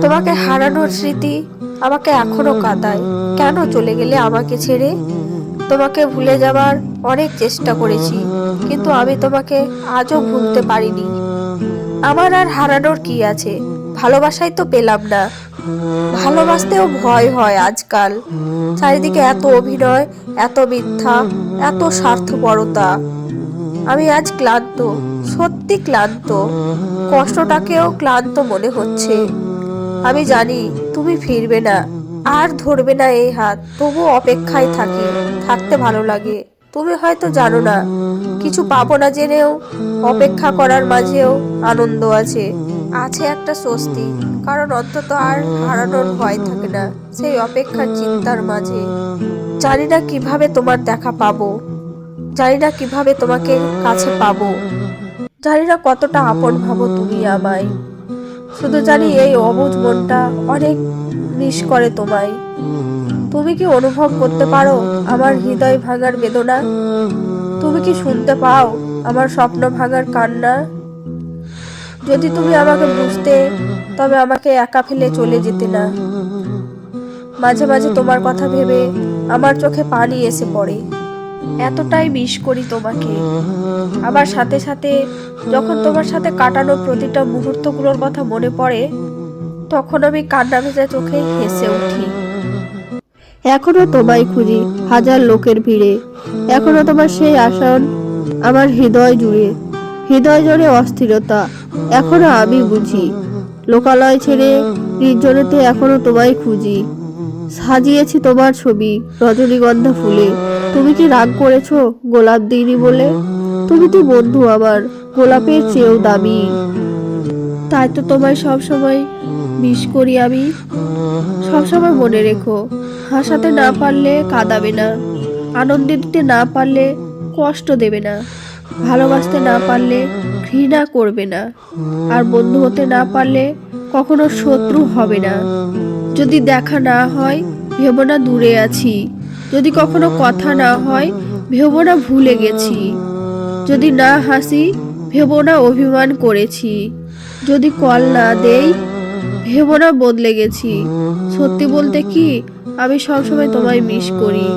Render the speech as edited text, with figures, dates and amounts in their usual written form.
তোমাকে হারানোর স্মৃতি আমাকে এখনো কাঁদায়। কেন চলে গেলে আমাকে ছেড়ে? তোমাকে ভুলে যাবার অনেক চেষ্টা করেছি, কিন্তু আমি তোমাকে আজও ভুলতে পারিনি। আমার আর হারানোর কি আছে? ভালোবাসাই তো পেলাম না। ভালোবাসতেও ভয় হয় আজকাল। চারিদিকে এত অভিনয়, এত মিথ্যা, এত স্বার্থপরতা। আমি আজ ক্লান্ত, সত্যি ক্লান্ত। কষ্টটাকেও ক্লান্ত মনে হচ্ছে। আমি জানি তুমি ফিরবে না, আর ধরবে না এই হাত, তবু অপেক্ষায় থাকি। থাকতে ভালো লাগে। তুমি হয়তো জানো না, কিছু পাবো না জেনেও অপেক্ষা করার মাঝেও আনন্দ আছে। আছে একটা স্বস্তি, কারণ অন্তত আর হারানোর ভয় থাকে না সেই অপেক্ষার চিন্তার মাঝে। জানি না কিভাবে তোমার দেখা পাবো, জানি না কিভাবে তোমাকে কাছে পাবো, জানি না কতটা আপন ভাবো তুমি আমায়। শুধু জানি এই অবুঝ মনটা অনেক মিস করে তোমায়। তুমি কি অনুভব করতে পারো আমার হৃদয় ভাঙার বেদনা? তুমি কি শুনতে পাও আমার স্বপ্ন ভাঙার কান্না? যদি তুমি আমাকে বুঝতে, তবে আমাকে একা ফেলে চলে যেতে না। মাঝে মাঝে তোমার কথা ভেবে আমার চোখে পানি এসে পড়ে। এতটাই মিস করি তোমাকে। আবার সাথে সাথে যখন তোমার সাথে কাটানো প্রতিটা মুহূর্তগুলোর কথা মনে পড়ে, তখন আমি কান্না ভেজা চোখে হেসে উঠি। এখনো তোমায় খুঁজি হাজার লোকের ভিড়ে। এখনো তোমার সেই আসন আমার হৃদয় জুড়ে। হৃদয় জুড়ে অস্থিরতা এখনো আমি বুঝি। লোকালয় ছেড়ে নির্জনেতে এখনো তোমায় খুঁজি। সাজিয়েছি তোমার ছবি রজনীগন্ধা ফুলে। তুমি কি রাগ করেছো গোলাপ দিইনি বলে? তুমি তো বন্ধু আমার, গোলাপের চেয়েও দামি। তাই তো তোমায় সবসময় মিস করি আমি। সবসময় মনে রেখো, হাসাতে না পারলে কাঁদাবে না, আনন্দ দিতে না পারলে কষ্ট দেবে না, ভালোবাসতে না পারলে ঘৃণা করবে না, আর বন্ধু হতে না পারলে কখনো শত্রু হবে না। যদি দেখা না হয় ভেবো না দূরে আছি, যদি কখনো কথা না হয় ভেবো না ভুলে গেছি, যদি না হাসি ভেবো না অভিমান করেছি, যদি কল না দেই ভেবো না বদলে গেছি। সত্যি বলতে কি, আমি সবসময় তোমায় মিস করি।